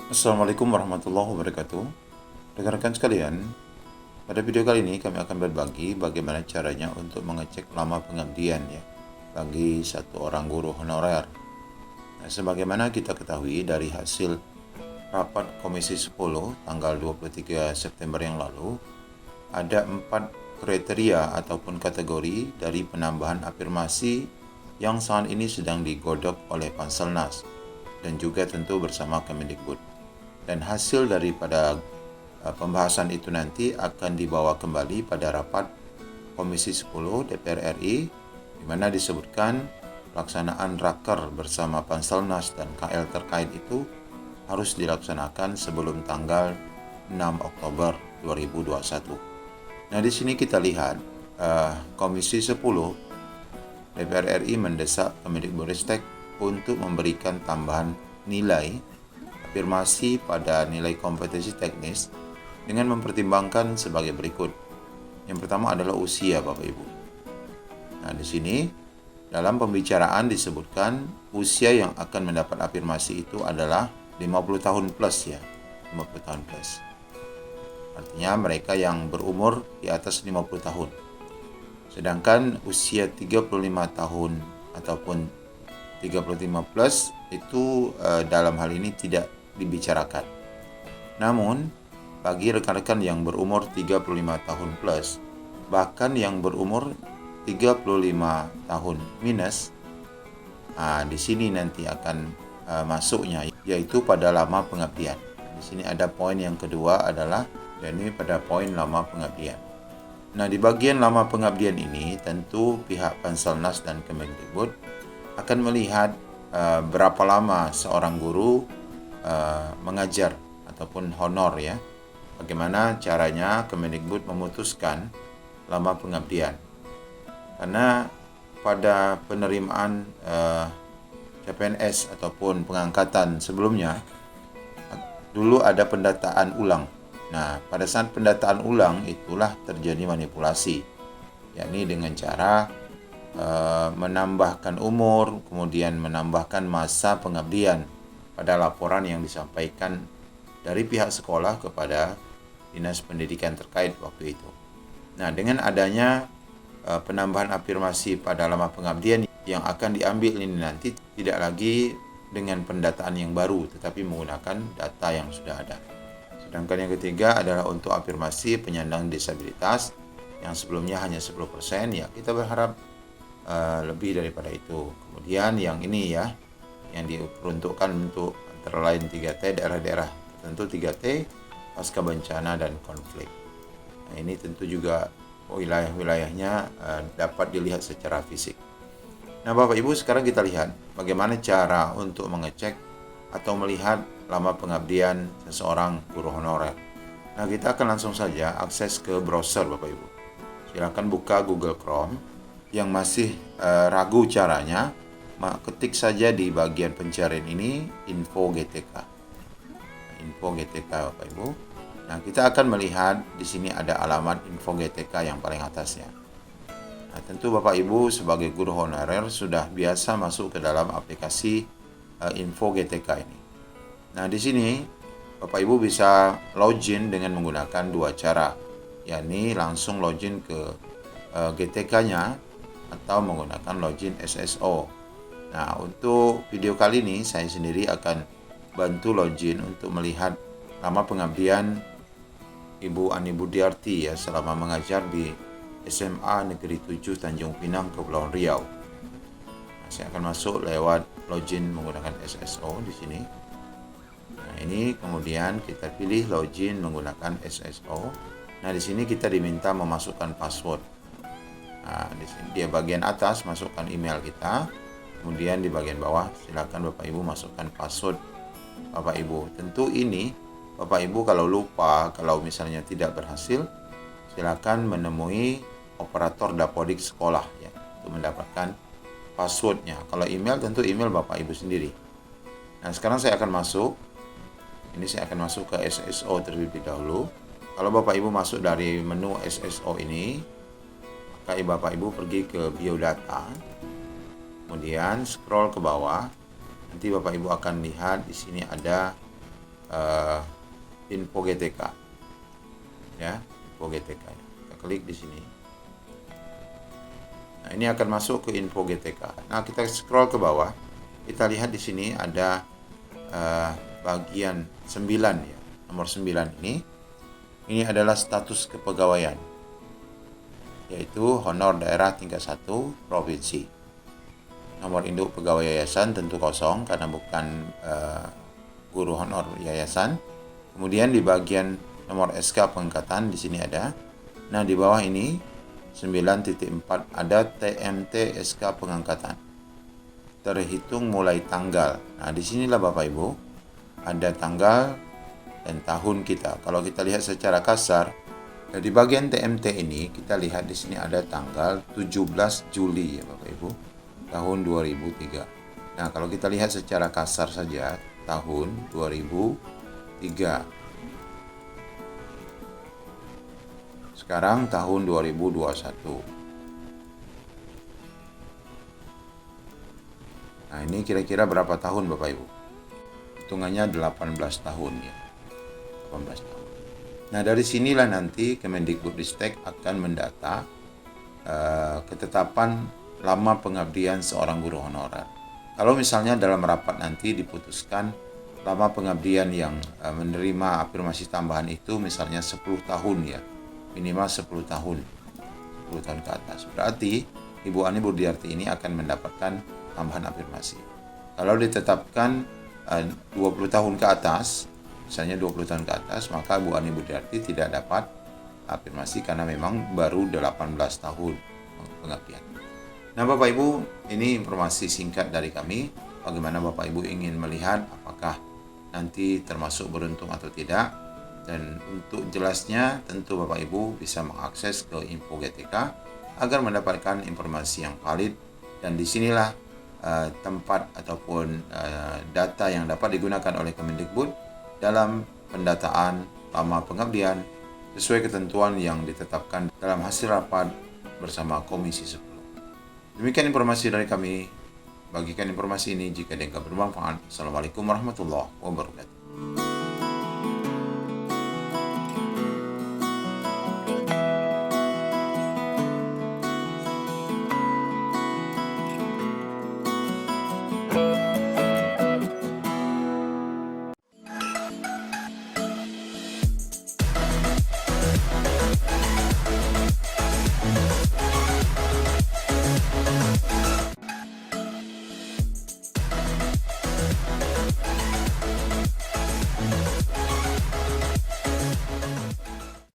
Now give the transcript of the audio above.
Assalamualaikum warahmatullahi wabarakatuh. Rekan-rekan sekalian, pada video kali ini kami akan berbagi bagaimana caranya untuk mengecek lama pengabdian ya bagi satu orang guru honorer. Nah, sebagaimana kita ketahui dari hasil rapat Komisi 10 tanggal 23 September yang lalu, ada 4 kriteria ataupun kategori dari penambahan afirmasi yang saat ini sedang digodok oleh Panselnas dan juga tentu bersama Kemendikbud. Dan hasil daripada pembahasan itu nanti akan dibawa kembali pada rapat Komisi 10 DPR RI, di mana disebutkan pelaksanaan raker bersama Panselnas dan KL terkait itu harus dilaksanakan sebelum tanggal 6 Oktober 2021. Nah, di sini kita lihat Komisi 10 DPR RI mendesak Kemendikbudristek untuk memberikan tambahan nilai afirmasi pada nilai kompetensi teknis dengan mempertimbangkan sebagai berikut. Yang pertama adalah usia Bapak Ibu. Nah, di sini dalam pembicaraan disebutkan usia yang akan mendapat afirmasi itu adalah 50 tahun plus ya. 50 tahun plus. Artinya mereka yang berumur di atas 50 tahun. Sedangkan usia 35 tahun ataupun 35 plus itu dalam hal ini tidak dibicarakan. Namun, bagi rekan-rekan yang berumur 35 tahun plus, bahkan yang berumur 35 tahun minus, di sini nanti akan masuknya, yaitu pada lama pengabdian. Di sini ada poin yang kedua adalah, yakni pada poin lama pengabdian. Nah, di bagian lama pengabdian ini, tentu pihak Panselnas dan Kemendikbud akan melihat berapa lama seorang guru mengajar ataupun honor ya. Bagaimana caranya Kemendikbud memutuskan lama pengabdian. Karena pada penerimaan CPNS ataupun pengangkatan sebelumnya dulu ada pendataan ulang. Nah, pada saat pendataan ulang itulah terjadi manipulasi, yakni dengan cara menambahkan umur, kemudian menambahkan masa pengabdian pada laporan yang disampaikan dari pihak sekolah kepada Dinas Pendidikan terkait waktu itu. Nah, dengan adanya penambahan afirmasi pada lama pengabdian yang akan diambil ini nanti tidak lagi dengan pendataan yang baru, tetapi menggunakan data yang sudah ada. Sedangkan yang ketiga adalah untuk afirmasi penyandang disabilitas yang sebelumnya hanya 10%, ya kita berharap lebih daripada itu. Kemudian yang ini ya, yang diperuntukkan untuk antara lain 3T, daerah-daerah tertentu 3T, pasca bencana dan konflik. Nah, ini tentu juga wilayah-wilayahnya dapat dilihat secara fisik. Nah, Bapak Ibu, sekarang kita lihat bagaimana cara untuk mengecek atau melihat lama pengabdian seseorang guru honorer. Nah, kita akan langsung saja akses ke browser Bapak Ibu. Silakan buka Google Chrome. Yang masih ragu caranya, ketik saja di bagian pencarian ini info GTK. Info GTK Bapak Ibu. Nah, kita akan melihat di sini ada alamat info GTK yang paling atasnya. Nah, tentu Bapak Ibu sebagai guru honorer sudah biasa masuk ke dalam aplikasi info GTK ini. Nah, di sini Bapak Ibu bisa login dengan menggunakan dua cara, yakni langsung login ke GTK-nya atau menggunakan login SSO. Nah, untuk video kali ini saya sendiri akan bantu login untuk melihat lama pengabdian Ibu Ani Budiarti ya selama mengajar di SMA Negeri 7 Tanjung Pinang, Kepulauan Riau. Nah, saya akan masuk lewat login menggunakan SSO di sini. Nah, ini kemudian kita pilih login menggunakan SSO. Nah, di sini kita diminta memasukkan password. Nah, di sini di bagian atas masukkan email kita. Kemudian di bagian bawah silakan Bapak Ibu masukkan password Bapak Ibu. Tentu ini Bapak Ibu kalau lupa, kalau misalnya tidak berhasil, silakan menemui operator dapodik sekolah ya untuk mendapatkan passwordnya. Kalau email tentu email Bapak Ibu sendiri. Nah, sekarang saya akan masuk. Ini saya akan masuk ke SSO terlebih dahulu. Kalau Bapak Ibu masuk dari menu SSO ini, maka Bapak Ibu pergi ke biodata, kemudian scroll ke bawah. Nanti Bapak Ibu akan lihat di sini ada info GTK. Ya, info GTK. Kita klik di sini. Nah, ini akan masuk ke info GTK. Nah, kita scroll ke bawah. Kita lihat di sini ada bagian 9 ya. Nomor 9 ini. Ini adalah status kepegawaian, yaitu honor daerah tingkat 1 provinsi. Nomor induk pegawai yayasan tentu kosong karena bukan guru honor yayasan. Kemudian di bagian nomor SK pengangkatan di sini ada. Nah, di bawah ini 9.4 ada TMT SK pengangkatan. Terhitung mulai tanggal. Nah, disinilah Bapak Ibu ada tanggal dan tahun kita. Kalau kita lihat secara kasar, di bagian TMT ini kita lihat di sini ada tanggal 17 Juli ya Bapak Ibu, tahun 2003. Nah, kalau kita lihat secara kasar saja tahun 2003. Sekarang tahun 2021. Nah, ini kira-kira berapa tahun Bapak Ibu? Hitungannya 18 tahun ya. 18 tahun. Nah, dari sinilah nanti Kemendikbudristek akan mendata ketetapan lama pengabdian seorang guru honorer. Kalau misalnya dalam rapat nanti diputuskan lama pengabdian yang menerima afirmasi tambahan itu misalnya 10 tahun ya, minimal 10 tahun ke atas. Berarti Ibu Ani Burdiarti ini akan mendapatkan tambahan afirmasi. Kalau ditetapkan 20 tahun ke atas, misalnya 20 tahun ke atas, maka Bu Ani Burdiarti tidak dapat afirmasi karena memang baru 18 tahun pengabdian. Nah Bapak Ibu, ini informasi singkat dari kami. Bagaimana Bapak Ibu ingin melihat apakah nanti termasuk beruntung atau tidak. Dan untuk jelasnya tentu Bapak Ibu bisa mengakses ke info GTK agar mendapatkan informasi yang valid. Dan disinilah tempat ataupun data yang dapat digunakan oleh Kemendikbud dalam pendataan lama pengabdian sesuai ketentuan yang ditetapkan dalam hasil rapat bersama Komisi 10. Demikian informasi dari kami. Bagikan informasi ini jika dianggap bermanfaat. Assalamualaikum warahmatullahi wabarakatuh.